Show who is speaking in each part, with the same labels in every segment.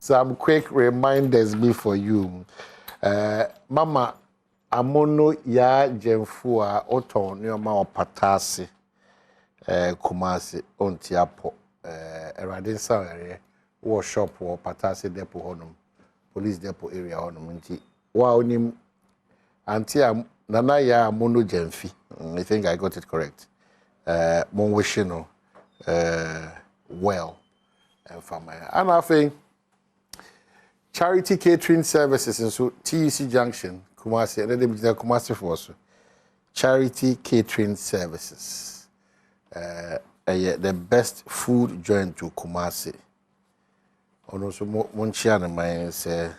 Speaker 1: some quick reminders be for you. Mama amono ya jemfua oton nyoma opatase Kumasi ontiapo Eradin Sawere workshop or Patase depot honum police depot area honum nti wa onim anti nana ya amono jemfi. I think I got it correct. Mon wishino well and I think charity catering services and so TEC Junction Kumasi and then Kumasi for us. Charity catering services. The best food joint to Kumasi. And also Monchiana mine say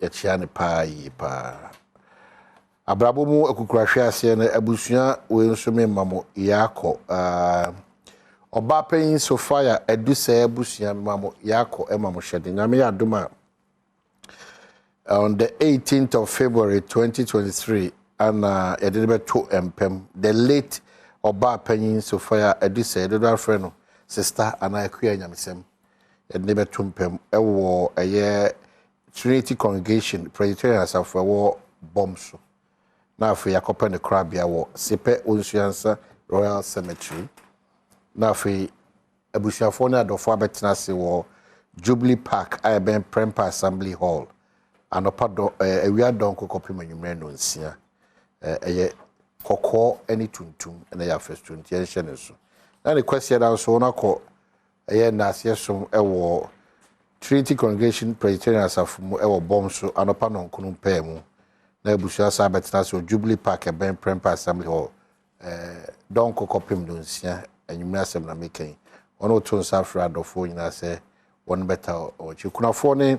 Speaker 1: Yachiane pa. Abrabomu akukrahwe ase na abusua we nso me mamo yako oba pen Sofia edusa abusua mamo yako emamo shede nyame ya adoma on the 18th of February 2023 and edebe to empem the late oba pen Sofia edusa edodo friend sister ana akua nyamesem edebe to empem ewo eye Trinity Congregation Presbyterian Asafo bombs na fe yakopa ne krabia wo sepe onsuansa Royal Cemetery na fe abusuafo na adofo abetena se wo Jubilee Park Iben Prempa Assembly Hall anopa do awia don kokopi manwumre no nsia eye kokko ani tuntum na ya first 20 yenhye ne so na ne kwese da so na ko eye na asesom ewo Trinity Congregation Presbyterian Asafumu ewo bomso anopa no nkunu pemu na busua sa betina so Jubilee Park Iben Prempa Assembly Hall don kokopim do nsia anwumre asem na meken ono to nsafra adofo nyina se won beta o chikunafo ne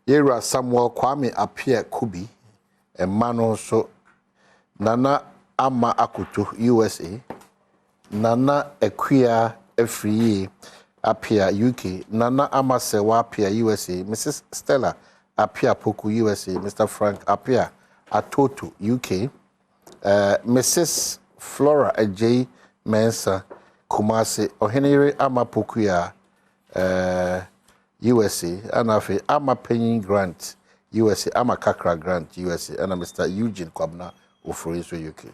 Speaker 1: Yera Samuel Kwame Apia Kubi emano so Nana Ama Akutu USA Nana Equia Efriye Apia UK Nana Ama Sewa Apia USA Mrs. Stella Apia Poku USA Mr. Frank Apia Atoto UK Mrs. Flora J Mensa Kumasi Ohenere Ama Pokuya USA anafe Ama Penny Grant USA Ama Kakra Grant USA and Mr. Eugene Kwabna Oforiso UK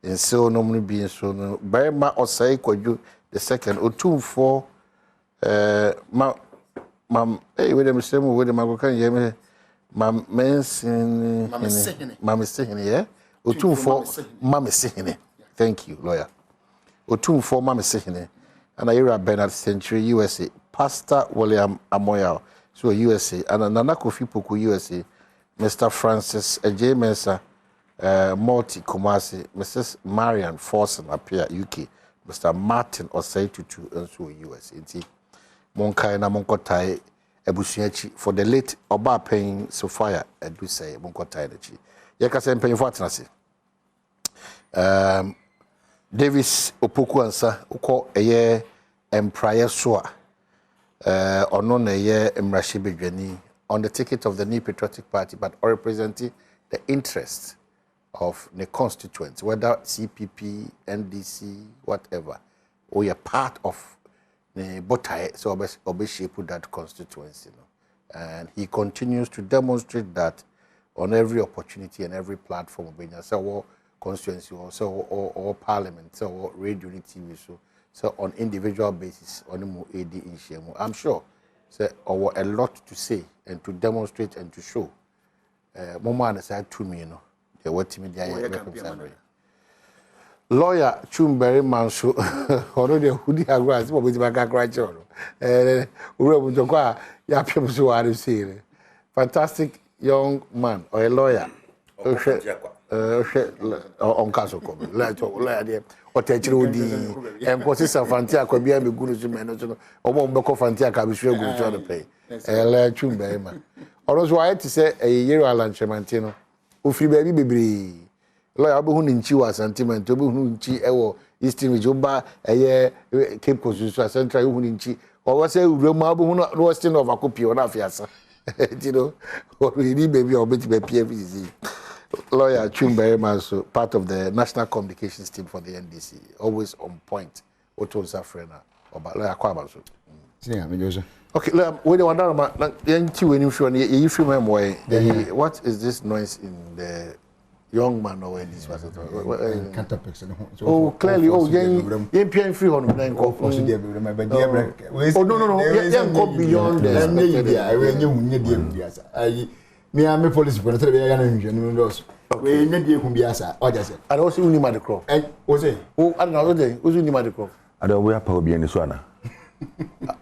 Speaker 1: and so normally being so no Berma Osai Kwaju the second Otumfo mam hey with them same with them I can hear mam mensin mam sehene yeah Otumfo mam sehene thank you lawyer Otumfo mam sehene and Ira Bernard Century USA Pastor William Amoyal so USA and Nana Kofi Poku USA Mr. Francis J Mensa Multi Kumasi Mrs. Marian Forson Apia UK Mr. Martin Osaitutu and so USA nti monkai na monkotai ebusuachi for the late Oba Pen Sophia Edusay monkotai dachi yekasa mpenyin fo atenase Davis Opoku ansa uko eye empraye soa ono na eye emrahye bedwani on the ticket of the New Patriotic Party but representing the interests of the constituents whether CPP NDC whatever or you're part of the botai so obe shape that constituency and he continues to demonstrate that on every opportunity and every platform so constituency or parliament so radio TV so on individual basis on AD in Shemu I'm sure so or a lot to say and to demonstrate and to show Moma said to me the what media lawyer Chumberry Manso already Hudi Agras, what was my cracker? Fantastic young man or a lawyer. On Castle Common, or Techudi, and Potissa Fantia could be a good man, or one Boko Fantia can be sure good to pay. A lawyer Chumberry man. Or was right to say a year Alan Chamantino, who free baby. Lawyer Abu Nchi was sentiment to Nchi Ewo Eastern Juba a year Cape Coast Central Nchi or was a Roma Western of Akupi or Nafiasa. You know, or really baby or bit PFC. Lawyer Chumberry Manso, part of the National Communications team for the NDC, always on point. Otto Zafrena or Lawyer Kwabaso. Okay, we don't want what is this noise in the young man or this was it? Oh, clearly, oh, yeah, free on the oh, no, yeah, go beyond the
Speaker 2: me am a police for the we need you can be as I just said. I also knew my crop. Was it? Oh, another day, who's in my crop?
Speaker 3: I don't wear power being this one.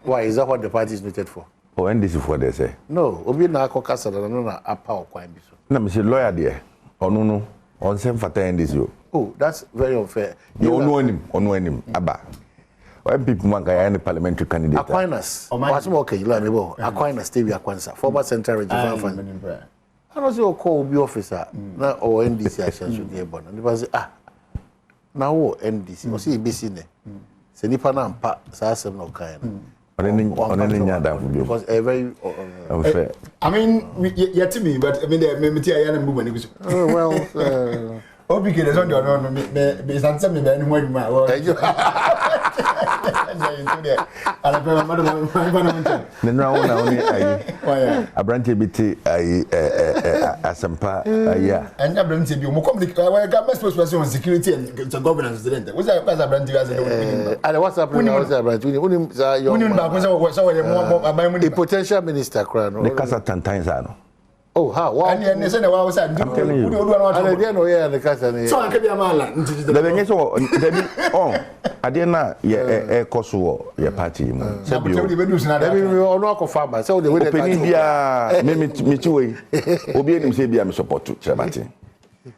Speaker 1: Why is that what the party is noted for?
Speaker 3: Oh, NDC for they say.
Speaker 1: No, Obi na Castle and no a power crime.
Speaker 3: No, Mr. Lawyer, dear. Oh, no, on same for NDC.
Speaker 1: Oh, that's very unfair.
Speaker 3: You know him, Abba. When people want any parliamentary candidate.
Speaker 1: Aquinas. What's more, okay, you learn about Aquinas, Stevie Aquansa, former Central Regional Fund. I don't say, oh, call be officer, or NDC, I shall should be born. And they say, now NDC, was he busy? Senipa pa Sassam no kind. Because a very
Speaker 3: unfair.
Speaker 2: I mean, yet to me, but I mean, the movement.
Speaker 1: Oh, well,
Speaker 2: oh, because there's only one, there's not something that anyone might want.
Speaker 3: A branch BT, a sampa, yeah.
Speaker 2: And I bring you more complicated. I got my spokesperson on security and governance. Was I a branch as
Speaker 1: and what's happening? The potential minister crown.
Speaker 3: The Casa Tantimes.
Speaker 1: Oh, how? Wow.
Speaker 2: And you said, well, I'm telling you.
Speaker 1: I didn't know here the Casa.
Speaker 2: So I can be a man.
Speaker 3: Oh, I didn't know, yeah, Kosovo, your party.
Speaker 1: Maybe we all know farmers. So the way
Speaker 3: they me too. Obianim say be am support to Chabati.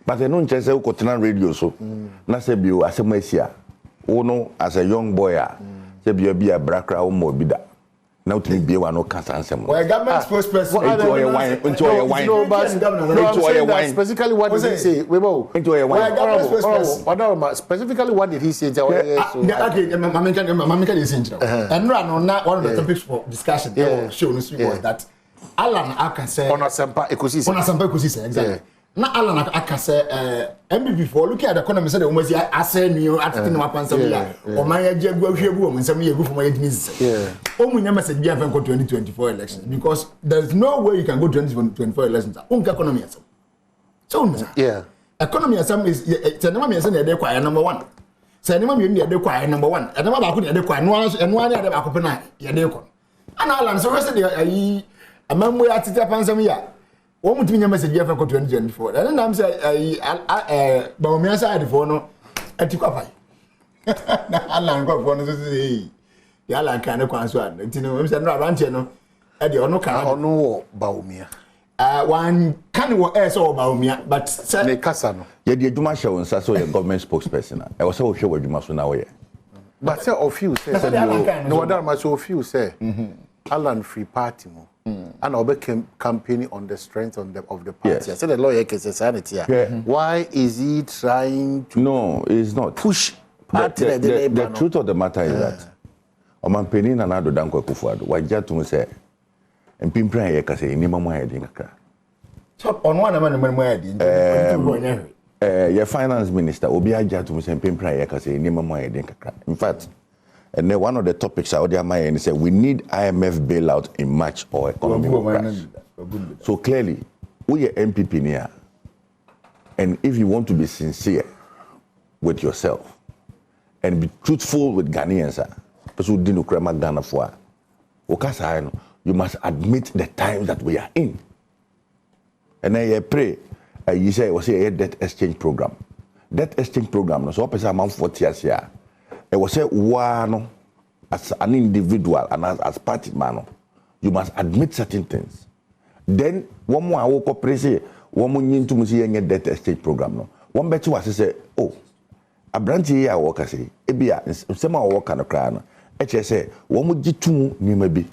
Speaker 3: But I don't just say Kotina radio so. Na say be o asemesia. Ono as a young boy say be a brakra o mo bida. Now to be one no cancer ansem.
Speaker 2: Well, government spokesperson
Speaker 1: into your wine. Specifically what did he say?
Speaker 3: Into your wine.
Speaker 1: Specifically what did he say?
Speaker 2: Okay, Mamika is in. And run on one of the topics for discussion show was that Alan Aka say
Speaker 1: on a sampa ecosystem.
Speaker 2: Exactly. Now Alan Aka say MBP for looking at the economy said almost I say new at the or my Jaguar and some year for my business. We never said you have 2024 elections because there's no way you can go to 2024 elections. Economy. So
Speaker 1: yeah.
Speaker 2: Economy is number one. Say number one. And other and Alan so I remember at the one would mean a message for 2024. And then I'm saying, Baumia side for no, at Tikapai. Alan got one of the Alan kind of answer. You know, I'm saying, no, Ranchino, at the Ono car, no Baumia. One can work as all Baumia, but say Cassano.
Speaker 3: Yeah, the Duma show and Sasso, your government spokesperson. I was so sure what you must know.
Speaker 1: But say of you say, no, that much of you say, Alan Free Party. And I'll be campaigning on the strength of the party. Yes. I said the lawyer can say sanity. Why is he trying to?
Speaker 3: No, it's not.
Speaker 1: Push
Speaker 3: party the truth of the matter is that Oman Penin and Ado Danko Kufuado. Why Jatu say, and Pimpra Yakase, Nimamo heading.
Speaker 2: Top on one man,
Speaker 3: your finance minister, Obia Jatu and Pimpra Yakase, Nimamo heading. In fact, and then one of the topics out there, my say we need IMF bailout in March or economy will crash. So clearly, we are MPP near, and if you want to be sincere with yourself and be truthful with Ghanaians, you must admit the times that we are in. And then you pray, you say, was a debt exchange program. Debt exchange program, so opposite amount 40 years here. It was say one as an individual and as party man, you must admit certain things. Then one more I woke up praise one more need to see any debt exchange program. No, one bet you was say, oh, a branch here I work say, ebia some work on a crown. HSA one would get two ni maybe.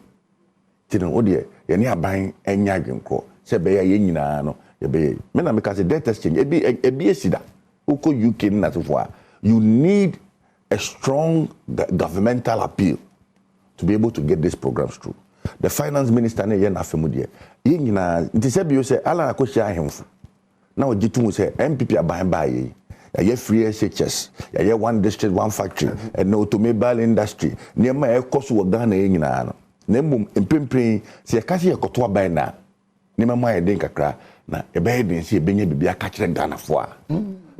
Speaker 3: Tino odie ye ni aban enya dwenko se be ya nyina no ye be me na me ka say debt exchange ebi esida uko UK na so for you need a strong governmental appeal to be able to get these programs through. The finance minister ne ye na afemu de ye nyina nti se bi o say ala akohia ahemfo na ogitu say MPP aban ba ye a free SHS, a one district, one factory, and no automobile industry. Near my cost of Ghana in Nano. Nemum in Pimpri, see a cashier cotua by now. Near my Dinkakra, na a bed and see a baby a catching Ghana for.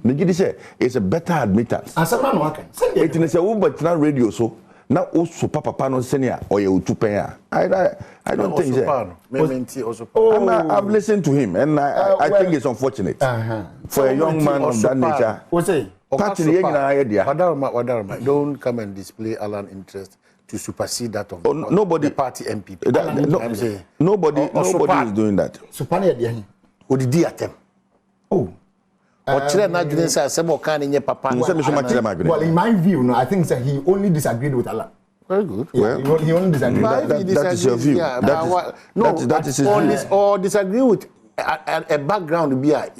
Speaker 3: The say it's a better admittance. As a man working, it is a woman, but not radio so. Now also Papa Pano Senior or you two pay. I don't think so. I've listened to him and I think it's unfortunate for a young man of that nature. What's it?
Speaker 1: Don't come and display Alan interest to supersede that of
Speaker 3: nobody
Speaker 1: the party MP.
Speaker 3: Nobody is doing that.
Speaker 1: What did he attempt? Oh. Well, in
Speaker 2: my view, no, I think that he only disagreed with Allah.
Speaker 1: Very good.
Speaker 2: Yeah, well, he only disagreed.
Speaker 3: That is your view.
Speaker 1: Yeah, that is his view. Or disagree with a background to be a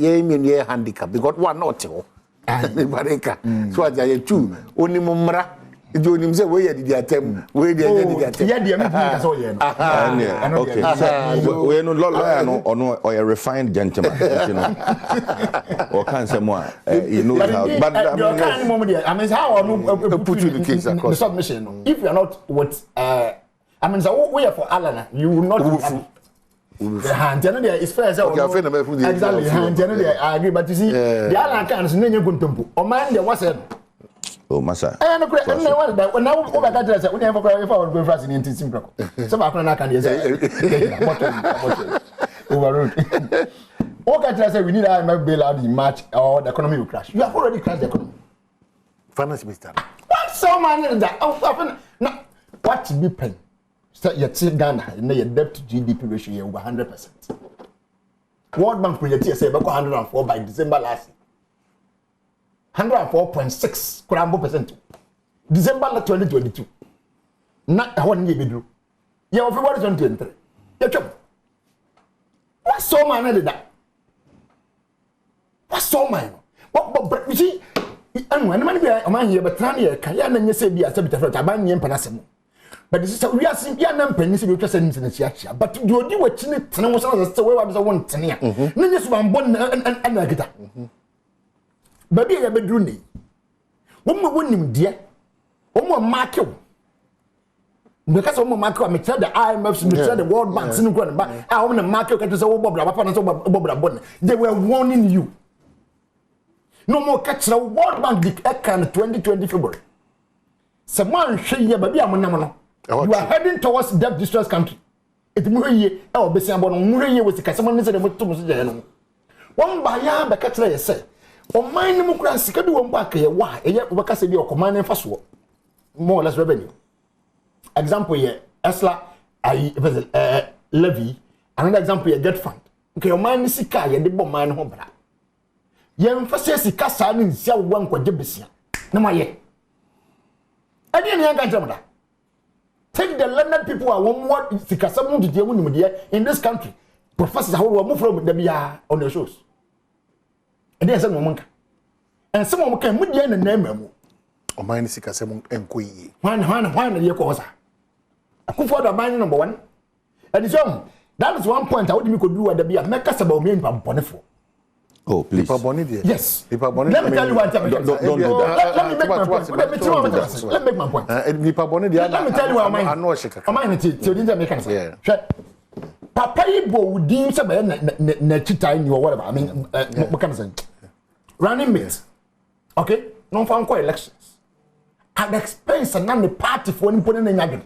Speaker 1: handicap because one not so. So I say two only mumra. You him say where did the attempt? Where did the attempt?
Speaker 2: Yeah, the that's all you know.
Speaker 3: Okay. So we no lawyer or a refined gentleman, you know. Or can someone you know how but
Speaker 2: I mean how
Speaker 1: put you the case across
Speaker 2: the submission. If you are not what I mean so we are for Alan, you will not the hand there is fair exactly hand there I agree but you see the Alan can is no guntumpu o man there was
Speaker 3: oh massa
Speaker 2: I no create now over that say we never if I would go fast in NDC prako so ba na can dey say overruled okay say we need IMF bailout in March or the economy will crash. You have already crashed the economy.
Speaker 1: Finance minister.
Speaker 2: What so man that now what be pen say you see Ghana in your debt to GDP ratio over 100%. World Bank project say be 104 by December last year. 104.6 %. December 2022. Na one year bedru. Yeah, February 2023. Yeah, chop. What so man did that? What so man? What you see? And when man be a man here, but try here, can you say be a subject of Taban Yen Panasimo? But this is we are seeing Yanam Penny, you just send in the Chia. But you do what you need to know what's the way I was one tenure. Then just one born and I get that. Baby, a bedroom. Woman wouldn't dear. Woman mark you. Because woman mark you, the IMF, the World Bank, I want to mark you to say, Bob, they were warning you. No more catch the World Bank declared 2020 February. Someone say, baby, I'm you are heading towards debt distress country. It Murray, oh, Bessamon, Murray was the Casaman said, one by ya, but catch I say. O mine democracy can do one back here. Why? What say your command and fast war? More or less revenue. Example here, Esla, levy. Another example here, debt fund. Okay, your mind is sick, you did bomb mine home. You emphasize the cassa in sell one for Jebisia. No, my yet. I didn't hear take the learned people are one more someone to deal with in this country. Professors how we move from the on the shows. And there's a woman. And someone can put you in the name.
Speaker 1: O mine sika semon enkoyi.
Speaker 2: One year cause. I could for the mine number one. And it's young. That is one point I would could do at the beer. Make us about me in Pamponefo.
Speaker 3: Oh, please.
Speaker 2: Yes.
Speaker 3: Let me tell you what I'm
Speaker 2: Let me make my point. Let me make my point. Let me tell you what I know. I might didn't make answer. Papa Ibo would deem some time or whatever. I mean, what can I say? Running mates. Okay? Non found quite elections. At the expense of the party for putting in again.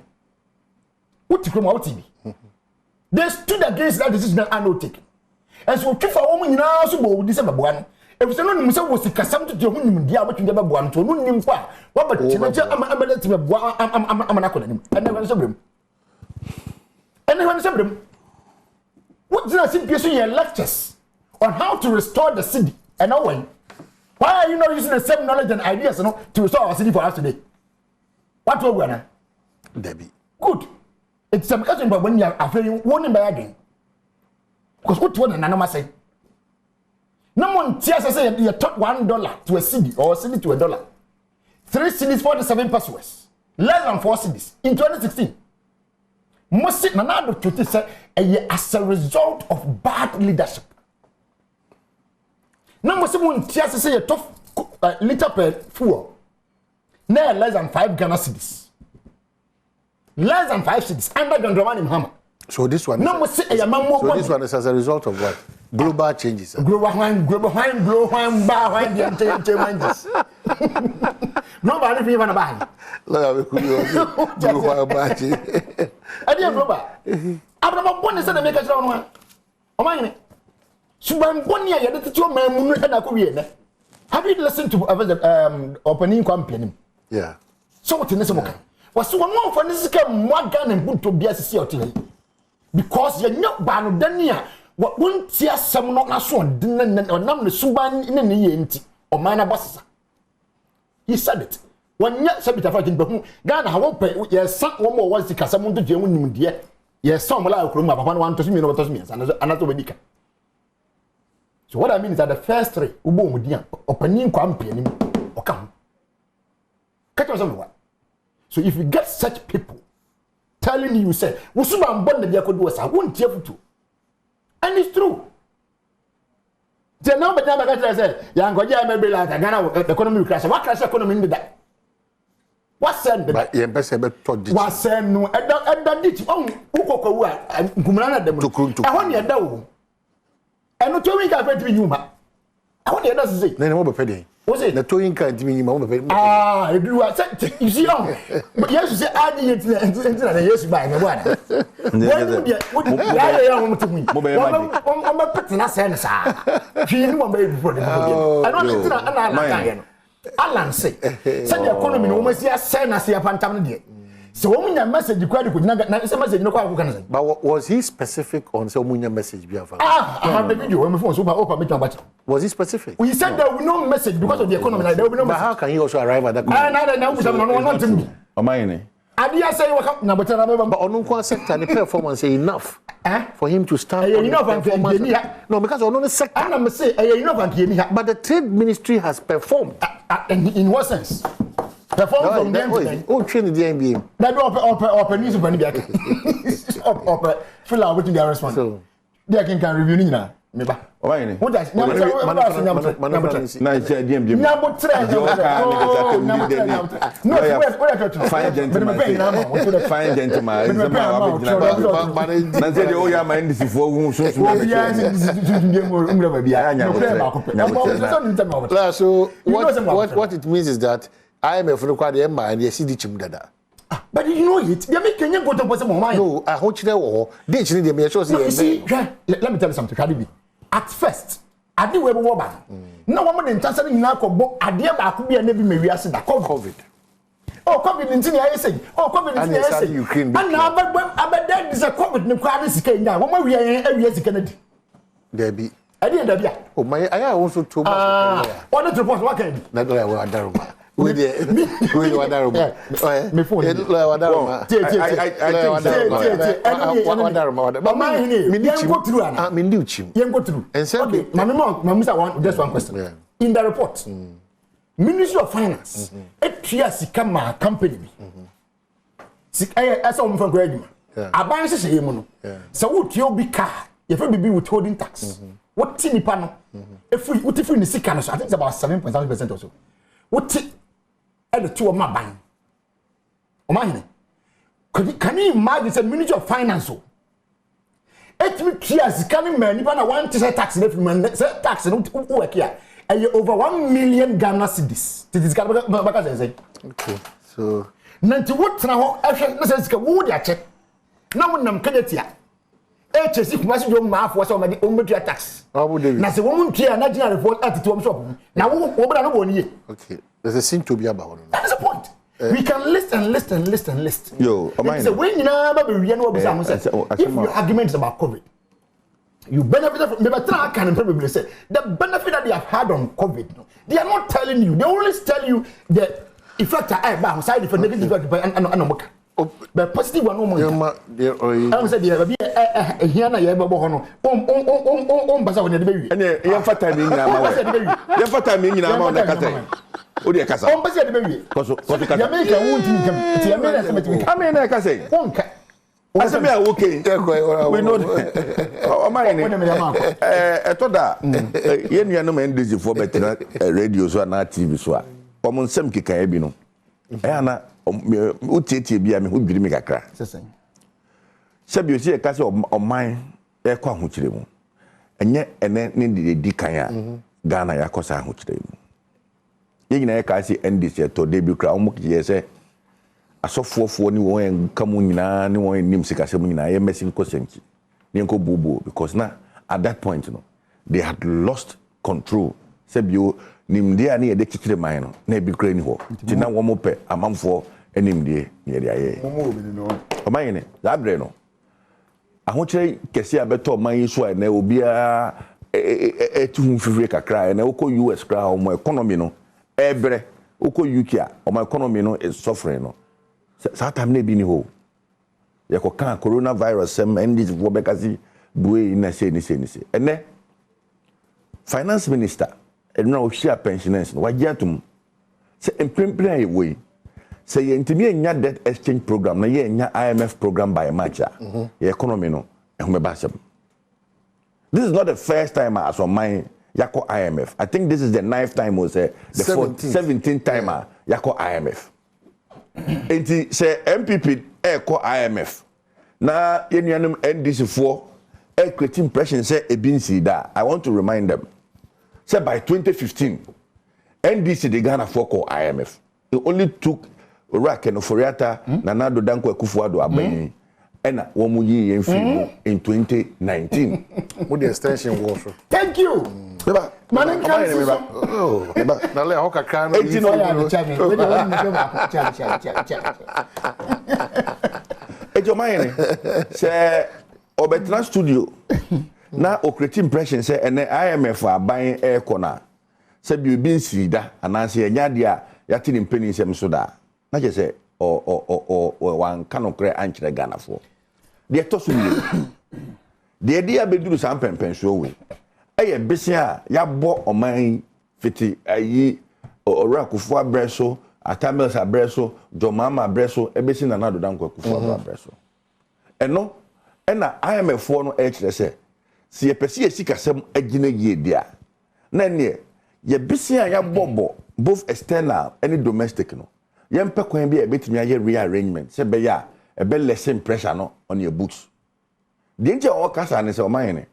Speaker 2: What to come out TV? They stood against that decision and no taking. And so, if a woman now so December 1, if someone was to custom to your woman, the other to one to noon, what but I'm not going to and never saw him. And never saw him. What did I see your lectures on how to restore the city and now when? Why are you not using the same knowledge and ideas to restore our city for us today? What will we do?
Speaker 1: Debbie.
Speaker 2: Good. It's a question about when you are afraid warning by again. Because what one and another say? No one tears say you took $1 to a city or a city to $1. 3 cities 47 pesos. Less than 4 cities in 2016. Most Nanado to say as a result of bad leadership. Now, someone tears say you took liter per fuel. Now less than 5 Ghana cedis. Less than 5 cedis. Under Gondraman in Hammer.
Speaker 1: So this one.
Speaker 2: No,
Speaker 1: so this one is as a result of what? Global changes.
Speaker 2: Global wine, bar wine, changes. Nobody even a buy.
Speaker 1: Global batch.
Speaker 2: I didn't global. Abraham one is the makers on one. Oh my. Suban 1 year, you did your man and I could be. Have you listened to opening company?
Speaker 1: Yeah.
Speaker 2: So what in this book? Was so one more for this come one gun and put to be a CCT. Because you're not bad Dania. What won't see us some not so didn't or none the Suban in the enti or minor bosses. He said it. When yet said it fighting Bahu, Ghana, I won't pay. Yes, some more was the Casamon to German, dear. Yes, some like room upon 1 to me, another medical. So what I mean is that the first 3, Ubo Mudia, opening company, or come. Catch us on what? So if you get such people telling you, say, Usuba born the Diaco, I won't tell you. And it's true. The number I say, Young Goya may be like a Ghana economy crash. What crash economy in that? What's said? But the ambassador was said no, and that ditch. Oh, Uko and Gumana them to Krun to. I want your dough. And not towing car to you, ma. I want your does say. Then over penny. Was it the towing car to me? Ah, you see, but yes, you say, I didn't yes, by the one. What to me? I'm a putting a sense. She didn't baby for the I don't Alan say, send the economy almost here, send us here, Pantamidi. So, when your message you quite could not get a message, no question. But was he specific on so many message? I have the video when my phone super open. Was he specific? We said there will be no message because of the economy. There will be no. But how can he also arrive at that? I know someone wanting me. Am I in? I didn't say what happened, but on one sector, the performance is enough for him to start. Enough no, because on the sector, I'm say enough. But the trade ministry has performed. In what sense? Perform from them. Oh, train the NBA. That open news when they fill out with their response. So they can review now. What does number 5 gentlemen. So what it means is that IMF required the MI and the CD Chimdada. But you know it. They make Kenya go to person more. No, I hope you know. They need to make sure. Let me tell you something, Kadibi. At first, I did web woman. No one in Tanzania now could idea about be a navy maybe as that COVID. Oh, COVID in Tia say. Oh, COVID in Tia say. Ukraine. And now, but that is a COVID no crisis came down. What we are areas Kennedy. There be. I didn't. Oh, my, I also too much. What the report? What can be? That's why I Daruma. With Wadaruma. Me phone. Wadaruma. And so, Mamma, just one question. In the report, Ministry of Finance, it years come my company. I saw him from Greg. I buy a so would you be car if you be withholding tax? What tinny panel? If we would in the sick I think it's about 7.7% or so. What at the 2 of my bank? Oh, my. Can you imagine the Ministry of Finance? 8 years coming, man, you want to say tax in every tax and work here. And over 1 million Ghana cedis. This is okay. So, Nanti what now? After would ya check. Now, when I'm Kenetia, HSC must do math was on the tax. Now, the woman here, national report at the top shop. Now, over and over. Okay. There's a thing to be about. That is the point. We can list and list and list and list. Yo, it's a win. If your argument is about COVID, you benefit from the can probably say the benefit that they have had on COVID. They are not telling you. They only tell you the effect side effect, negative effect, and but positive one. I said, "Yeah, here na yeah, babo hono. Basa when the baby. And you for time in na. You for time in na na kasa. O dey kasa. Basa the baby. Koso kasa. You make a won't come. You make a kasa. Won't.
Speaker 3: I said, okay. We know. Oh, my name. I thought that. You know, NDC for better radio so na TV so. Common sem kika ebi no. Na utete bia me ho dwiri me kakra.
Speaker 2: Sesen.
Speaker 3: Sabi o se ka se oman e kwa ho kire mu. Enye ene ne di kan a Ghana ya kosa ho kire mu. Ye nyina e ka se NDC to debut kra omo kiye se asofofo ni won kamu nyina ni won nim sikasem nyina ye messing kosenki ni enko bubu because na at that point no they had lost control sebio nimde ani ye de kikire man no na bi kra ni ho ti na wo mo pe amamfo animde ni ye de aye
Speaker 2: Momo obi no.
Speaker 3: oman ne da bre no ahokyere kese abeto man yi so na obia etuhu fifire kakra na woko US kra o mo economy no ebre woko UK a o mo economy no is suffering no Satam ne bi ni ho. Ye ko kan coronavirus sem NDC for bekasi buwe na se ni. Ene finance minister na o share pensioners no wagiatum. Se emprempren ayi we. Se ye ntimi enya debt exchange program na ye enya IMF program by March. Ye economy no ehome ba sem. This is not the first time as on my yako IMF. I think this is the 9th time or say the 17th time yako IMF. Enti say MPP call IMF na yenuanum NDC for creating impression say ebinsi da. I want to remind them say by 2015 NDC the Ghana for call IMF. It only took Iraq and Oforiata Nana Addo Danko Akufo-Addo abayi ena womu yi yemfi in 2019
Speaker 1: with the extension war.
Speaker 2: Thank you. Manin kan so.
Speaker 1: Oh, na le hoka kan.
Speaker 2: Eti no ya be chami. We dey want me ba chami.
Speaker 3: Ejo mayene say obetra studio na o create impression say ene IMF aban e kona say bi obi nsida ananse enya de a yati ni mpeni nsem so da na je say o wan kanokre ankyere Ghana fo de to so ni de dia beduru sam pempenso we eye besia ya bo oman fiti ayi ora Akufo abreso atamels abreso jomama abreso ebesi na Addo Danko Akufo abreso eno ena IMF no e kire se si ye pesi esikasem agina yie dia na ne ye besia ya bobo both external and domestic no ye mpe kwan bi e betimi aye rearrangement se be ya e be lessen pressure no on your books de nje o kasa ne se o man ne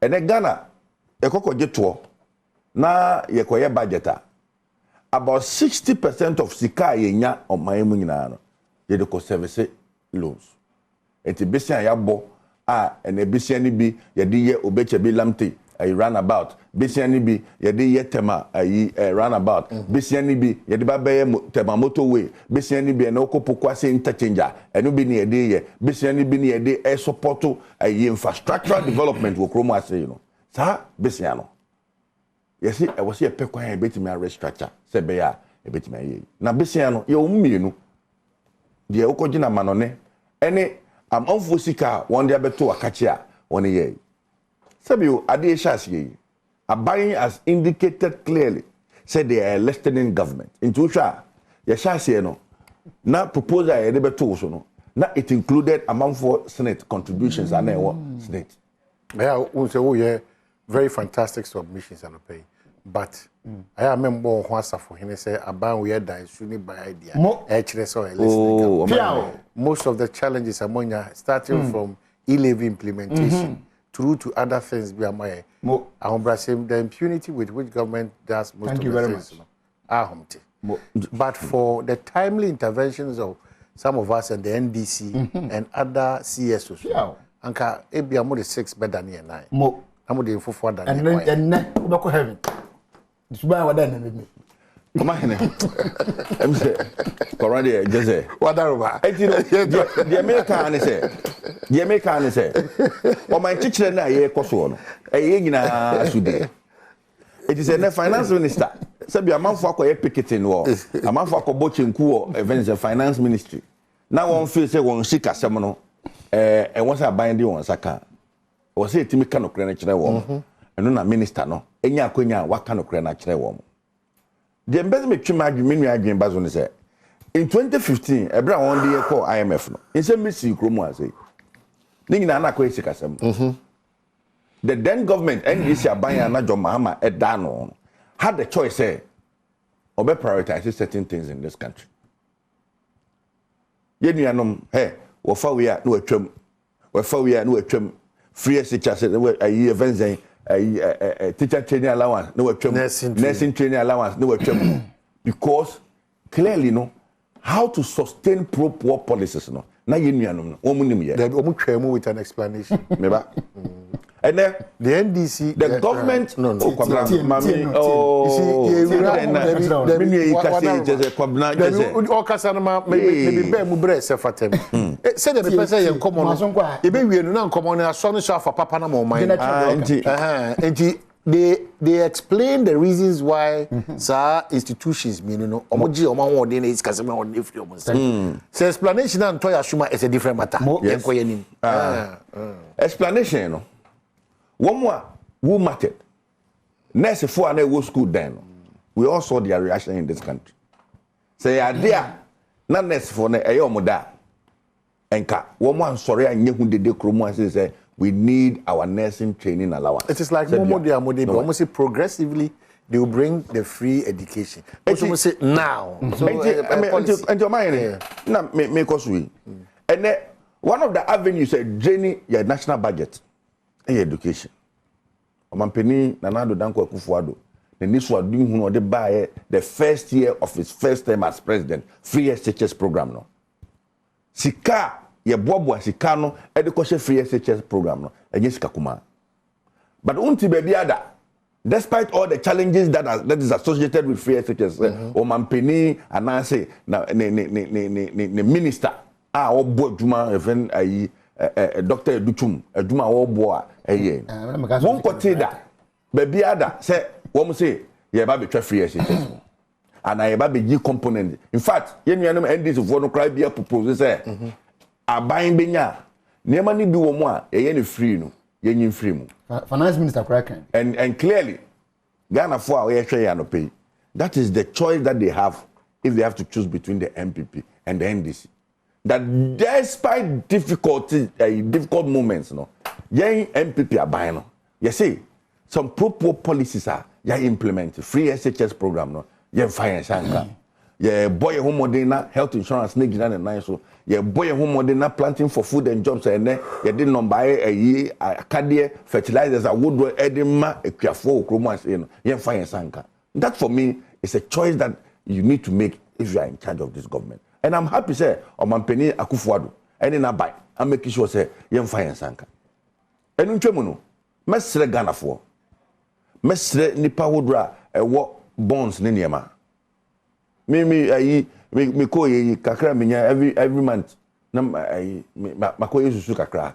Speaker 3: ene Ghana ekoko to na ye koye budgeta about 60% of sika yenya o man mu nyina no ye de ko service loans enti besia ya bo ene besia ni bi ye de ye obeche bi lamte ay runabout besia ni bi ye de ye tema ay runabout besia ni bi ye de ba be tema motorway besia ni bi na okopokwa se interchanger eno bi ni ye de ye besia ni bi ni ye de support ay infrastructural development wo kromo ase you know sa besia no yes e wo se e pekwan e betimi restructure se be ya e betimi ayi na besia no ye omumienu de okogina manone ene amamfo sika won de abeto akachi a won ye Sabio ade shasiye abayin has indicated clearly said they are listening government into sha ya shasiye no na proposal e de beto so no na it included amamfo senate contributions and senate
Speaker 1: Yeah, we say oh yeah, very fantastic submissions and pay. But I remember once for him say about we had that shouldn't by idea. Most of the challenges among you starting from e-levy implementation through to other things be my the impunity with which government does most of the things. But for the timely interventions of some of us and the NDC and other CSOs, Anka ebi amode 6 better than 9.
Speaker 2: Mo
Speaker 1: amode info for than
Speaker 2: and ubako heaven. Dubai wada na me.
Speaker 3: Come on. I'm say Corona just
Speaker 1: wada roba.
Speaker 3: The American say o my teacher na ye koso no e nyina asude. It is a finance minister. Sabi amanfo akoye picketing wo. Amanfo akobo chenku wo events finance ministry. Na won feel say won shika sem no and once I bind you on Saka, or say Timmy Cano Crenach Rewom, and no minister no, and Yakunya, what kind of Crenach Rewom. The embezzlement Chimag Minia Game Bazon said in 2015, a brown one day called IMF. No, in some missing Chroma say, Ningi na kwa sikasem. The then government NDC abanya na John Mahama edano had the choice say obe prioritize certain things in this country. Yenuanom wofa we a no atwam. Wofa we a no atwam. Free teachers ayi events teacher training allowance no atwam. Nursing training allowance no atwam. Because clearly no how to sustain pro-poor policies no na yenuanom no omunim ye.
Speaker 1: They omu with an explanation.
Speaker 3: Meba. And then
Speaker 1: the NDC,
Speaker 3: the government,
Speaker 1: no.
Speaker 3: You
Speaker 1: they explain the reasons why institutions mean no omoji omo won dey is kasema on dey free omo. So explanation and toy assume is a different matter.
Speaker 3: Explanation no. One more who mattered. Nurse for an school then. We all saw their reaction in this country. Say idea na nurse for na eyomoda. Enka one more sorry and you de kromo say we need our nursing training allowance.
Speaker 1: It is like Momo almost progressively they will bring the free education. Also say now. So
Speaker 3: and your mind na make us we. And then one of the avenues draining your national budget and your education. Omampeni Nanado Danko Akufo-Addo. The Niswa doing who the buy the first year of his first term as president, free SHS program no. Sika ye bobo sika no education free SHS program no. Enye sika kuma. But unti baby ada. Despite all the challenges that is associated with free SHS, Omampeni anase na ne minister obo djuma even ayi Dr. Educhum, Eduma Oboa, one consider baby ada say, one say, ye baby free SHS. And I baby G component. In fact, yen NDC for no cry be a proposal say, a buying benya, never need do more, yen free no, yen free mo.
Speaker 2: Finance Minister Kraken.
Speaker 3: And clearly, Ghana for our share no pay. That is the choice that they have if they have to choose between the MPP and the NDC. That despite difficult moments, no, young MPP are buying. No, you see, some pro-poor policies are implemented. Free SHS program, no, fire sanka. Boy homodena health insurance nigga and nice so. Boy homodena planting for food and jobs and then didn't buy a cardia fertilizers a wood edema a careful chromas in fire sanka. That for me is a choice that you need to make if you are in charge of this government. And I'm happy say Omampeni Akufo-Addo any na buy I'm making sure say yem fire sanka. Enu ntwemu no mesre Ghana for mesre nipa wodra ewo bonds ne niema me ko ye kakra menya every month na mako yesusu kakra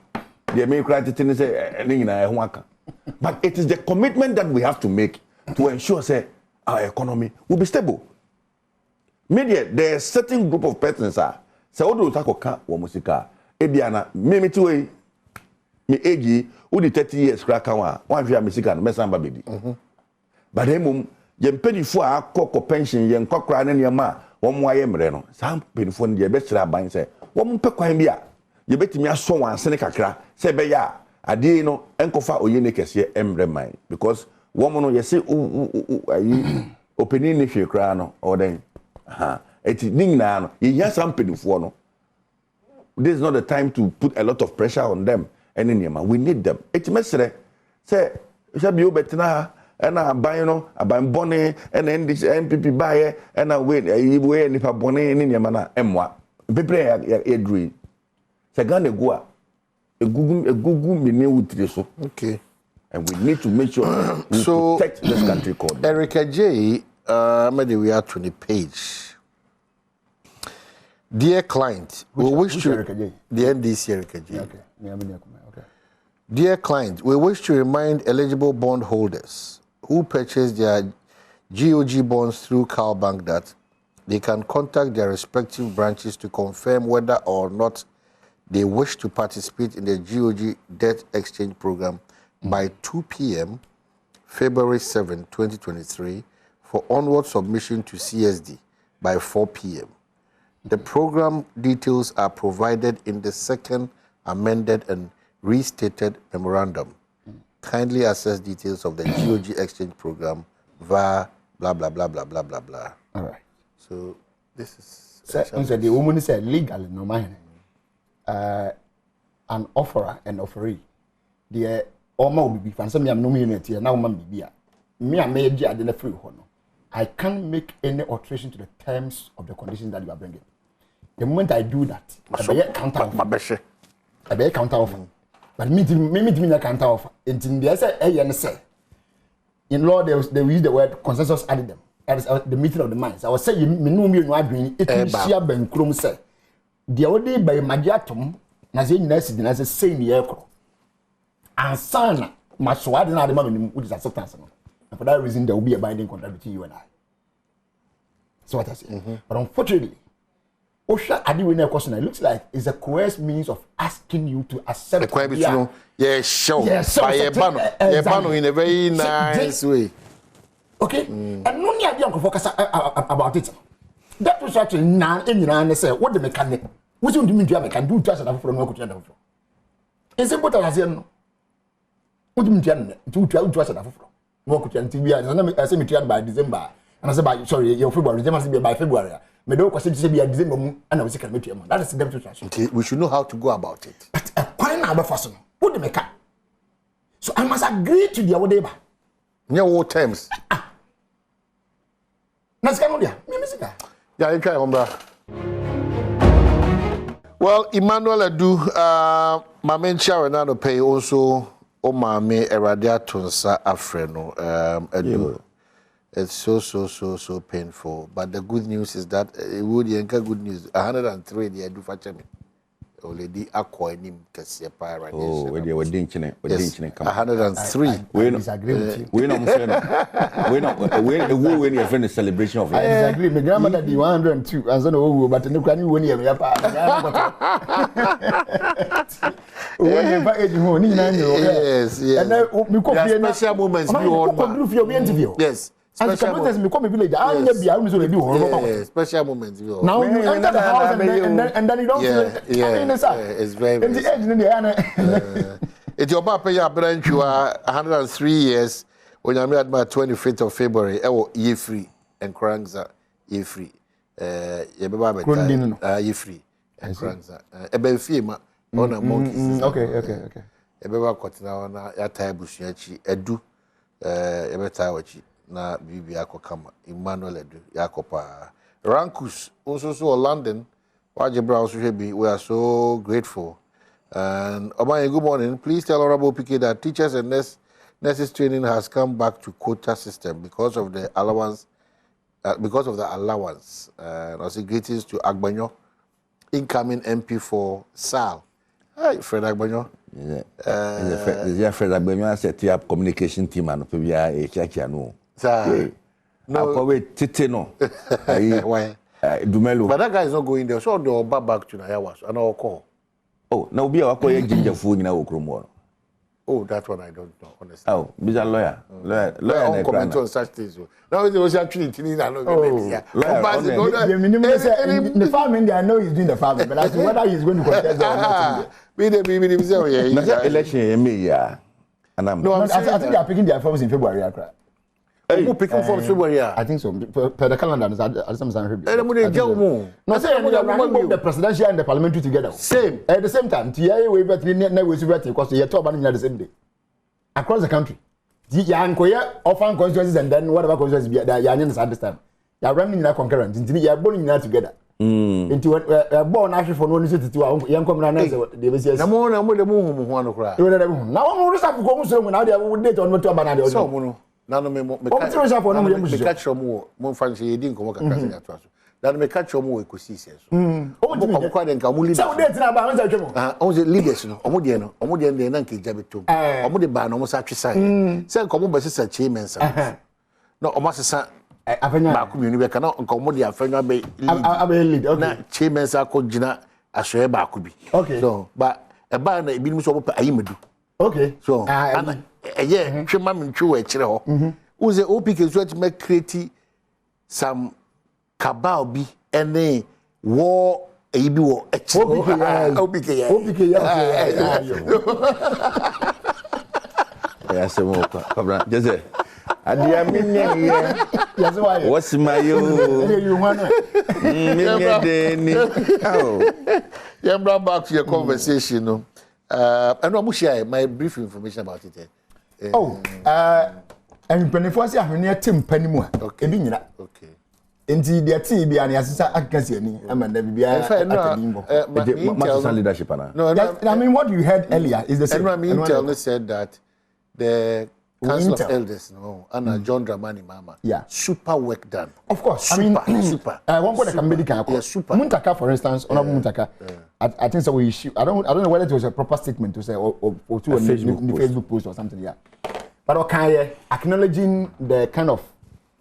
Speaker 3: de me kra tete ne say ne nyina e ho aka. But it is the commitment that we have to make to ensure say our economy will be stable. Media, there are a certain group of persons say odo takoka wo musika ebiana me ti we me age who the 30 years kra kan wa hwe musika no mesamba bedi. But emum ye mpedifo akoko pension ye nkokra ne niam wo mo aye mre no sam pedifo ne ye be kira ban say wo mo pekwan bia ye betimi aso wansene kakra say be ya ade no enkofa oye ne kese emre man because wo mo no ye say ayi opening ne hwe kra no or then eti ningna no ye sam pedifo no. This is not the time to put a lot of pressure on them and niam we need them eti mesre say shabi obetina and I buy no aban bone and NDC MPP buy and I wait we nipa bone ni niam na emwa bebre ya dri se Ghana go a egugu mene wutire so.
Speaker 1: Okay,
Speaker 3: and we need to make sure we protect this country called
Speaker 1: Erica J. Maybe we are 20 page. Dear client, we wish to the NDC Erica J.
Speaker 2: Okay.
Speaker 1: Dear client, we wish to remind eligible bond holders who purchase their GOG bonds through CalBank that they can contact their respective branches to confirm whether or not they wish to participate in the GOG debt exchange program by 2 p.m. February 7, 2023 for onward submission to CSD by 4 p.m. The program details are provided in the second amended and restated memorandum. Kindly access details of the GOG exchange program via blah, blah, blah, blah, blah, blah, blah.
Speaker 2: All right.
Speaker 1: So this is...
Speaker 2: So the woman said legally, no man. An offerer and offeree. The Oma will be fancy me, I'm no unity, and now man be me, I made you at free honor. I can't make any alteration to the terms of the conditions that you are bringing. The moment I do that, I be counter offer. I be counter offer. But me a counter offer. In the in law, they use the word consensus added them. That is the meeting of the minds. I was saying, me no doing it will share Ben Krum say. The other day by Magiatum, Nazin Nessie, and as a same year. And son, my sword and other moment which is acceptance. And for that reason, there will be a binding contract between you and I. So what I say. But unfortunately, Osha Adiwina question, it looks like it's a coerced means of asking you to accept
Speaker 1: the yeah, sure. By a banner in a very nice way.
Speaker 2: Okay? And no need to focus about it. That was actually now in say, what the mechanic? What do you mean to can do just enough from what you It's important as you know. What do you mean to just enough from what you can be as a material by December? And I said, by sorry, your February, they must be by February. Me don't question to be a December, and I was second meeting. That is the demonstration.
Speaker 1: Okay, we should know how to go about it.
Speaker 2: But a quite number person, what the make. So I must agree to the whatever.
Speaker 1: Near what terms?
Speaker 2: Nascanodia, Mimica.
Speaker 1: Yeah, you can remember. Well, Emmanuel Adu, my main chair pay also Omame Eradiatonsa Afreno, Adu. It's so painful. But the good news is that it would good news. 103 the Edu Fachemi. Already acquired him Cassia Pyra.
Speaker 3: Oh, when you were dinching it,
Speaker 1: 103.
Speaker 2: We disagree with you.
Speaker 3: We're not when you're friend celebration of
Speaker 2: I disagree. My grandmother did 102. I don't know, but no can you win here.
Speaker 1: Yes, yes.
Speaker 2: And then we could
Speaker 1: special moments. Yes.
Speaker 2: Special moments. We come village. I never be. I was already home.
Speaker 1: Special moments.
Speaker 2: Now you enter the house and then you don't feel it.
Speaker 1: It's very.
Speaker 2: In the edge, in the
Speaker 1: it's your papa. Your branch. You are 103 years. When I'm at my 25th of February, year free and Krangza year free. Ye baba year free and Krangza. Ebe fima on a monkey.
Speaker 2: Okay.
Speaker 1: Ebe ba kotina na ya taibusu yachi edu ebe taiwachi. Na bibi akokama Emmanuel Edu yakopa Rankus also London wajebra also be we are so grateful and Obama good morning. Please tell Honorable PK that teachers and nurses training has come back to quota system because of the allowance and also greetings to Agbanyo, incoming MP for SAL. Hi Fred Agbanyo.
Speaker 3: Yeah, Fred Agbanyo set up communication team and we are a check no. No, probably Tite no.
Speaker 1: Why?
Speaker 3: Dumelo.
Speaker 1: But that guy is not going there. So they'll back to Nayawas and I'll call.
Speaker 3: Oh, now be our call ginger food in our Okromo.
Speaker 1: Oh, that one I don't know, honestly.
Speaker 3: Oh, be a lawyer.
Speaker 1: Lawyer comment on such things. Now there was actually the
Speaker 2: farming, I know he's doing the farming, but as to whether he's going to contest or not.
Speaker 3: Election, yeah.
Speaker 2: No, I think they are picking their forms in February.
Speaker 1: Who picking forms February?
Speaker 2: I think so. Per the calendar, as some time.
Speaker 1: No, say
Speaker 2: the presidential and the parliamentary together.
Speaker 1: Same.
Speaker 2: At the same time, TIA way better because you talk about the same day. Across the country. The often constituencies and then whatever constituencies be there, you understand. You are running in a concurrent, you are born in together. Into a born actually for no city to young commoners. They will say, no, now I'm going to go when I would date on what to abandon.
Speaker 1: So, Nano me catch your more fancy didn't come back. That me catch your more ecosystems. Oh, quite and come leaders. Oh, the leaders, Omudian, the Nanki Jabito, Omudi Ban almost actually sign. Send Common Sister Chamens. No, almost a Baku, cannot Commodia Fenna Bay lead. Okay, Chamens are called Gina as your Bakubi. Okay, so, but a ban a beam so Aimedu. Okay, so, yeah, Chimam Chu, a chiro. Who's the OPK to make create some cabal be any war ebi wo echi
Speaker 2: OPK yeah.
Speaker 3: Yeah, so Kabra. Just Adia minye
Speaker 2: Yes, why?
Speaker 3: what's my you
Speaker 2: want
Speaker 1: Yeah, bring back to your conversation, no. And I'm share my brief information about it.
Speaker 2: And before say I near Tim Pennymo. Okay.
Speaker 1: Okay.
Speaker 2: Indeed, the tea be an assistant advocacy. I'm a
Speaker 3: leadership.
Speaker 1: No,
Speaker 2: I mean, what you heard earlier is the same.
Speaker 1: Intel said that the Council of Elders, and John Dramani Mama, super work done.
Speaker 2: Of course,
Speaker 1: super.
Speaker 2: One point I can make
Speaker 1: super.
Speaker 2: Muntaka, for instance, Honorable Muntaka. I think so. We issue. I don't know whether it was a proper statement to say or to a Facebook post or something. Yeah, but okay, acknowledging the kind of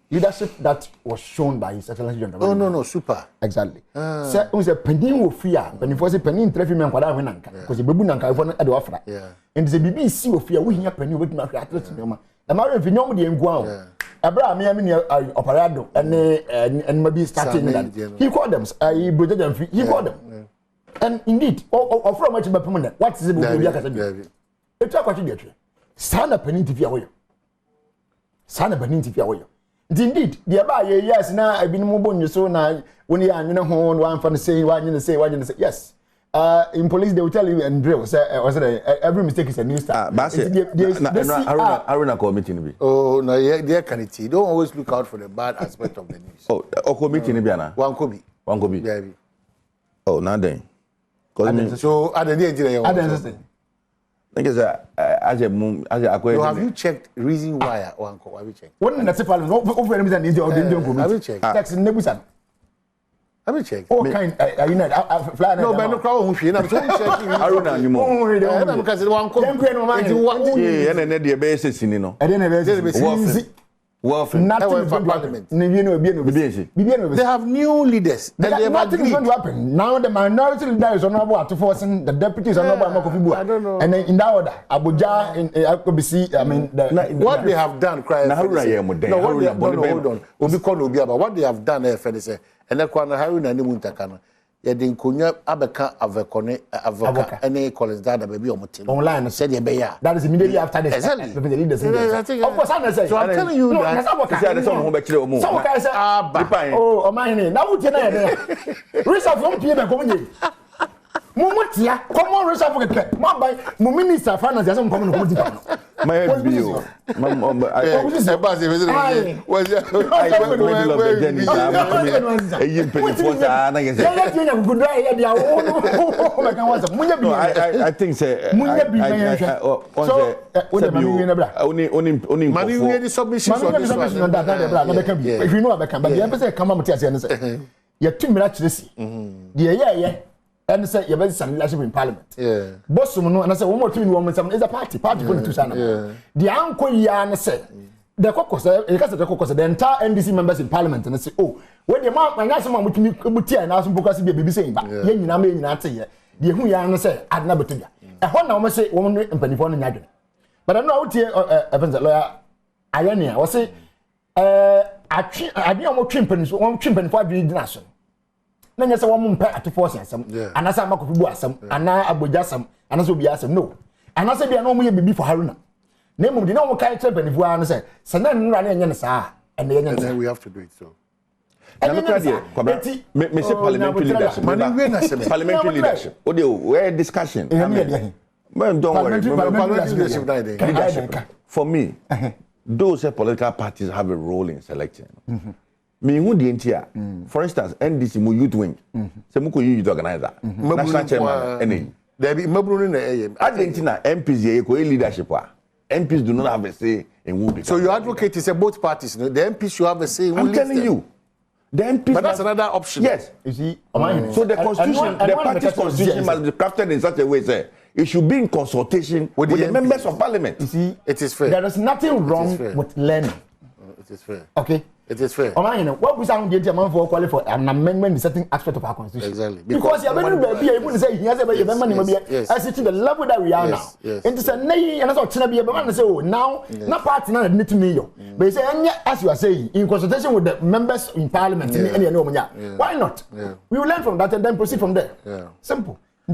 Speaker 2: leadership that was shown by His Excellency John Dramani.
Speaker 1: No, super.
Speaker 2: Exactly. So we say penny wo fear, when you say penny traffic man kwada wenanka, because the babu nanka ifo na e de ofra. And the BBC wo fear we hear penny we tuma hwe atlet nyoma. E ma re nyom de ngua o. Ebra me me operado and maybe starting that. He called them he brought them free. He called them. And indeed, ofra much be permanent. What is it we be akasa bi? E twa kwachi de twa. Sana penny tifia wo yo. Sana penny tifia wo yo. Indeed, the about yes, now I've been mobile so now when you are in a home, one for the say, one you say, yes. In police, they will tell you and drill. Every mistake is a new start.
Speaker 3: Aruna committee.
Speaker 1: Oh, no, yeah, can it? Don't always look out for the bad aspect of the news.
Speaker 3: Oh, committee,
Speaker 1: one could be.
Speaker 3: Oh, now then.
Speaker 1: So, I didn't
Speaker 3: you
Speaker 1: have you checked reason why one call? Have you checked?
Speaker 2: What that's a problem. Over have you checked? Tax in Nebusan.
Speaker 1: Have you checked?
Speaker 2: All kind you know fly
Speaker 1: no, but no crowd who I'm checking.
Speaker 3: Aruna ni mo.
Speaker 1: Because one call.
Speaker 3: Yeah, and then the basis in no.
Speaker 2: I didn't nothing for parliament.
Speaker 1: They have new leaders.
Speaker 2: Nothing is going to happen. Now the minority leaders are not to forcing the deputies are not
Speaker 1: I don't know.
Speaker 2: And then in that order, Abuja in Akobisi, I mean,
Speaker 1: what they have done, cry. No, hold on. But what they have done, and that's why Haruna and Muntakana. Yadin kunya abeka avekone avoka any college data baby
Speaker 2: online
Speaker 1: said ye be ya
Speaker 2: that is immediately after this
Speaker 1: exactly
Speaker 2: the leaders of course I say
Speaker 1: so I'm telling you that
Speaker 2: oh man now we tell you Reshuffle pie be come Mumutia, come on, Reshuffle. My minister of finance doesn't come on.
Speaker 3: My bio. I think
Speaker 2: if you know about but the episode come out and say, you're too much to see. Yeah. And say you better some leadership in parliament.
Speaker 1: Yeah.
Speaker 2: Boss no and I say one more thing woman some is a party for the two sana. The uncle ya say the caucus the entire NDC members in parliament and say oh when the man na some muti na some focus be be saying ba ye nyina me nyina te ye the hu ya no say adna betudia. E ho na wo say wo no mpanifo no nyadwe. But I know what a lawyer ayania wo say atwe ade o mo twe mpanifo adwe dina so. Na nyɛ sɛ wɔn mpɛ atofo asɛm anasa amakofi bu asɛm ana abogya asɛm anasa obi asɛm no anasa bia na wɔn yɛ bibi for Haruna na mmom de na wɔn kan kyerɛ banifu ara no sɛ sɛ na nnura na ɛnyɛ ne saa ɛna ɛnyɛ ne saa
Speaker 1: we have to do it so
Speaker 3: na look at there me say parliamentary leadership parliamentary leadership o de we discussion man don't worry
Speaker 1: parliamentary
Speaker 3: leadership for me those political parties have a role in selecting me who the entire for instance NDC mu youth wing say mu ko youth organizer national chairman any
Speaker 1: there be mabru na
Speaker 3: Argentina MPs ye ko leadership MPs do not have a say in who
Speaker 1: so you advocate say both parties no the MPs should have a say in who
Speaker 3: I'm telling you the MPs
Speaker 1: but that's another option
Speaker 3: yes
Speaker 2: you see
Speaker 3: so the constitution the party's constitution must be crafted in such a way say it should be in consultation with the members of parliament
Speaker 2: you see
Speaker 1: it is fair
Speaker 2: there is nothing wrong with learning
Speaker 1: it is fair
Speaker 2: okay
Speaker 1: It is fair.
Speaker 2: What we sound the man for qualify for an amendment in certain aspect of our constitution.
Speaker 1: Exactly.
Speaker 2: Because you are be able to say he has a money as it to the level that we are now.
Speaker 1: Yes.
Speaker 2: And to say nay and also to be a man say oh now not party now admit to me. But say as you are saying in consultation with the members in parliament why not? We will learn from that and then proceed from there. Simple. I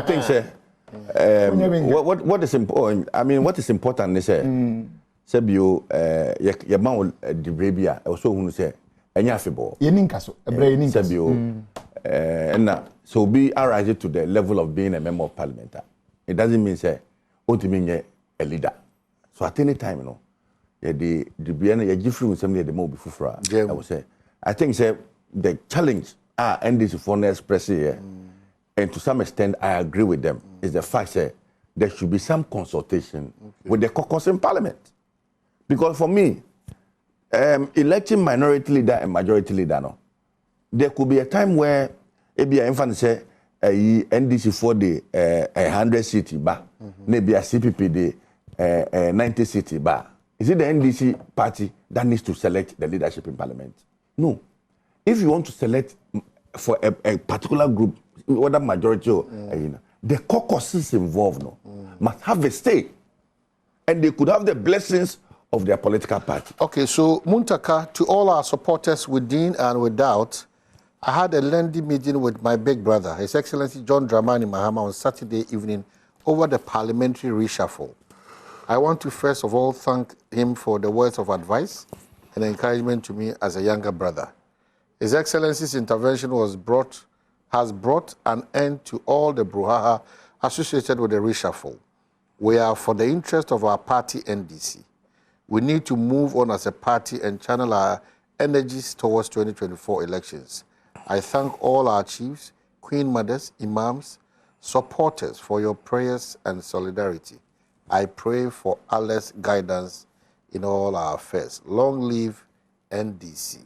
Speaker 2: think
Speaker 3: say what is important. I mean, what is important is Sebio ye man the brebia also hunu say enya afebo.
Speaker 2: Ye ninka so ebre ye ninka.
Speaker 3: Sebio na so be arise to the level of being a member of parliament. It doesn't mean say ultimately a leader. So at any time the brebia ye gifru some the more be fufra. I would say I think say the challenge NDC for express here, and to some extent I agree with them, is the fact that there should be some consultation with the caucus in parliament. Because for me, electing minority leader and majority leader, there could be a time where maybe I say NDC for the 100 city bar, maybe a CPP the 90 city bar. Is it the NDC party that needs to select the leadership in parliament? No. If you want to select for a particular group, whether majority or the caucuses involved must have a stake, and they could have the blessings of their political party.
Speaker 1: Okay, so Muntaka, to all our supporters within and without, I had a lengthy meeting with my big brother, His Excellency John Dramani Mahama, on Saturday evening over the parliamentary reshuffle. I want to first of all thank him for the words of advice and encouragement to me as a younger brother. His Excellency's intervention has brought an end to all the brouhaha associated with the reshuffle. We are for the interest of our party NDC. We need to move on as a party and channel our energies towards 2024 elections. I thank all our chiefs, queen mothers, imams, supporters for your prayers and solidarity. I pray for Allah's guidance in all our affairs. Long live NDC.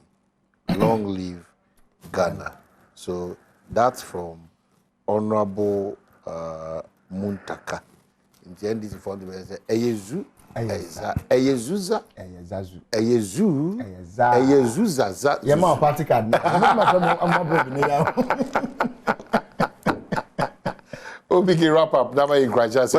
Speaker 1: Long live Ghana. So that's from Honorable Muntaka. In the end, this is from the Eyezu, Eyezuza, Eyezu, Eyezuza.
Speaker 2: Yeah, my party card.
Speaker 1: Oh, big wrap up. That way, graduate.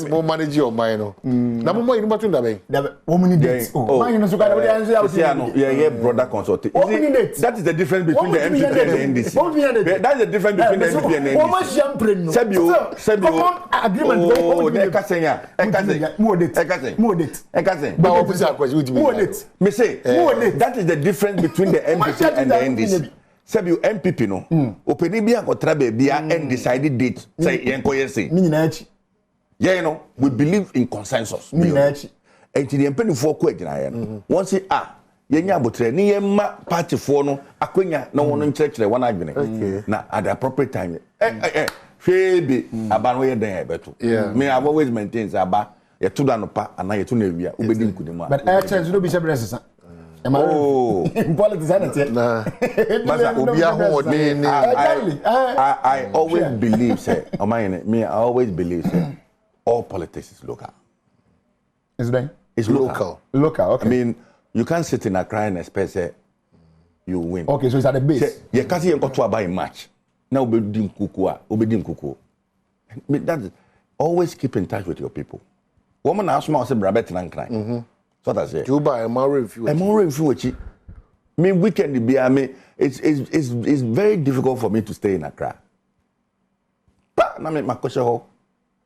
Speaker 1: More manage your mind. Number more in between that.
Speaker 2: Woman dates. Oh, mine is
Speaker 3: yeah, brother consulting. That is the difference between the MPP and the NDC. That's the difference between the MPP and the NDC. Sebio, agreement. Oh, the Ekasenya. More date.
Speaker 1: But what is that question?
Speaker 2: More date.
Speaker 3: Me say, that is the difference between the MPP and the NDC. Sebio MPP no openi bia kotra bia and decided date say yenko yesi
Speaker 2: me nyina achi
Speaker 3: yeah no we believe in consensus
Speaker 2: me nyina achi
Speaker 3: enti the mpani fo ko agina ye no won say yenya abotre ni yemma party fo no akonya na won nkyerɛkyerɛ wan adwene na at the appropriate time hwebe aba no ye den ebeto me have always maintains aba ye to da no pa ana ye to na ewia ubedi nkudemu
Speaker 2: but chance no be shebresa.
Speaker 3: Oh,
Speaker 2: politics
Speaker 3: I always believe, say, I always believe, say, all politics is local.
Speaker 2: Is it?
Speaker 3: It's local.
Speaker 2: Local, okay.
Speaker 3: I mean, you can't sit in a cry and expect say you win.
Speaker 2: Okay, so it's at the base.
Speaker 3: You can't see you got to buy a match. Now obedim kuku. That always keep in touch with your people. Woman ask me, I say, "Brabet and cry." What I say?
Speaker 1: Juba, I'm more
Speaker 3: review. Me weekend be it's very difficult for me to stay in Accra. But I make my question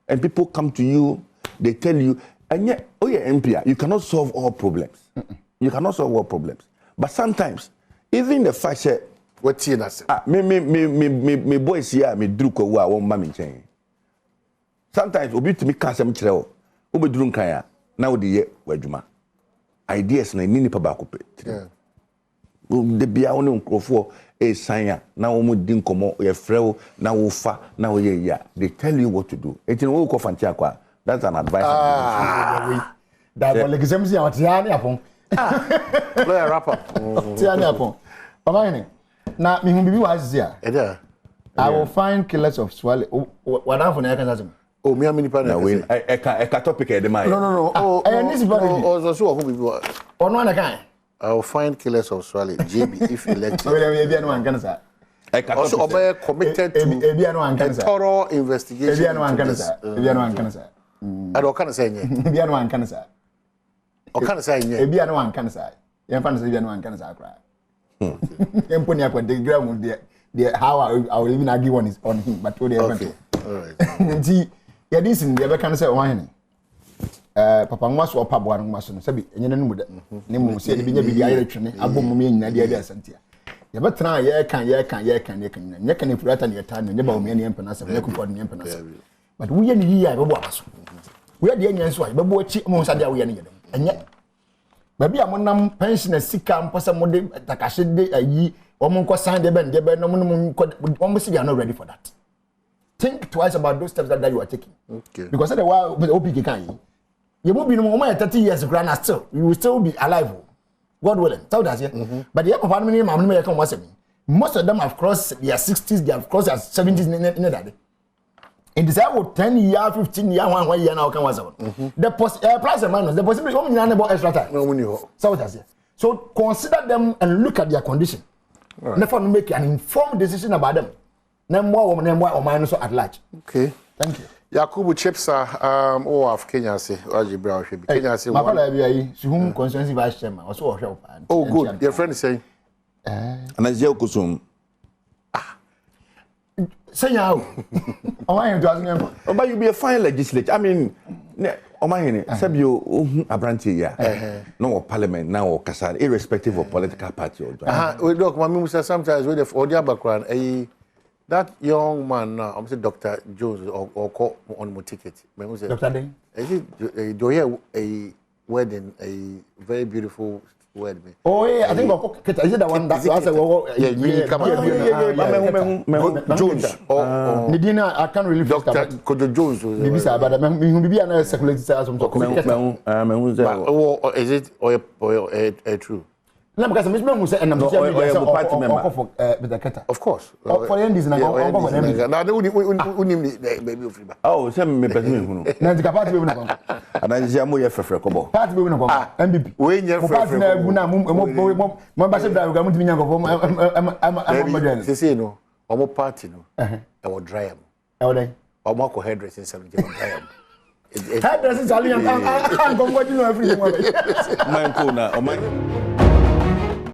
Speaker 3: and people come to you, they tell you, and yet, oh yeah, MP, you cannot solve all problems. You cannot solve all problems. But sometimes, even the fact that
Speaker 1: what's in us?
Speaker 3: Me boys here, me druko wa won mami chain. Sometimes obi to me kasem chireo, obi drunk kaya, now the year wajuma. Ideas na nini pa ba ko pe. De bia woni nkrofo e sanya na wo mu din komo ye frɛwo na wo fa na wo ye ya. They tell you what to do. Enti no wo ko fanti akwa. That's an advice.
Speaker 2: Da bo legisem si awtia ne apon.
Speaker 1: Lawyer wrap up.
Speaker 2: Tia ne apon. Omani na mi hu bibi wa azia.
Speaker 1: Eda.
Speaker 2: I will find killers of swallow. What am for na kan
Speaker 1: Oh, me many partner.
Speaker 3: Eka topic e de mai.
Speaker 1: No. Oh,
Speaker 2: NDC body.
Speaker 1: Oh, so who people.
Speaker 2: On one kind.
Speaker 1: I'll find killers of Swale JB if elected.
Speaker 2: Ebia no one can say.
Speaker 1: Also, Obey committed to
Speaker 2: Ebia no one can
Speaker 1: a
Speaker 2: say.
Speaker 1: thorough investigation.
Speaker 2: Ebia no one can say. Ebia no one can say.
Speaker 1: I don't can say any.
Speaker 2: Ebia no one can say.
Speaker 1: Or can say any.
Speaker 2: Ebia no one can say. Yan fan say Ebia no one can say cry. Yan pony up the ground the how I will even argue on him, but to the event.
Speaker 1: All right.
Speaker 2: See, yeah, this in the ever can say wine. Papa mwas or papa one must say, and you know that. Name say the binya be Irish, Adom me in Nadia Santia. You but try, you can, you can influence your time and never many empanas and Yakupo and empanas. But we are here, was. We are the Indians, but what cheap most are there, we are near them. And yet, maybe I'm one pension a sick camp, Passamode, Takashi, a ye, or Monco signed the band, no one could almost be not ready for that. Think twice about those steps that you are taking.
Speaker 1: Okay.
Speaker 2: Because otherwise, with OPK, can you will be no more 30 years grand still. You will still be alive. God willing. So that's it. But the other family, most of them have crossed their 60s, they have crossed their 70s in that. In this 10 year, 15 year, 1 year now can was the plus and minus, the possibility of about extra time.
Speaker 1: No,
Speaker 2: so that's it. So consider them and look at their condition. Right. Never make an informed decision about them. Name more or minus at large.
Speaker 1: Okay.
Speaker 2: Thank you.
Speaker 1: Yakubu Chipsa, of Kenya say, Brown should be Kenya say,
Speaker 2: whom constituency vice chairman also help.
Speaker 1: Oh, good. Your friend is saying,
Speaker 3: and as you kusum.
Speaker 2: Say now,
Speaker 3: but you be a fine legislature. I mean, Omahini, Sabio, Abranti, yeah, no parliament now or Kasar, irrespective of political party or
Speaker 1: we look, my mum says sometimes with the audio background, that young man, I'm saying Dr. Jones or call on my ticket.
Speaker 2: Dr. Ding?
Speaker 1: Do you a wedding, a very beautiful wedding?
Speaker 2: Oh, yeah, I think is it the one that's also
Speaker 1: Jones or
Speaker 2: Nidina, I can't really
Speaker 1: Dr. Kojo Jones.
Speaker 2: Maybe, but maybe another circulated some talk.
Speaker 1: Is it or true?
Speaker 2: No, because Miss Memo said, and I'm party member with the Keta.
Speaker 1: Of course.
Speaker 2: For NDC, now,
Speaker 3: oh, send me person.
Speaker 2: Nanti party will not.
Speaker 3: And I say, I'm here for Frekobo.
Speaker 2: Party will not. MBP.
Speaker 1: When you're
Speaker 2: party, my bishop, I'm going to be young. I'm
Speaker 1: they say, no, I'm a party, no, I will dry him. Or Marco hairdressing 70
Speaker 2: hairdressing, I'm going to know everything.
Speaker 3: My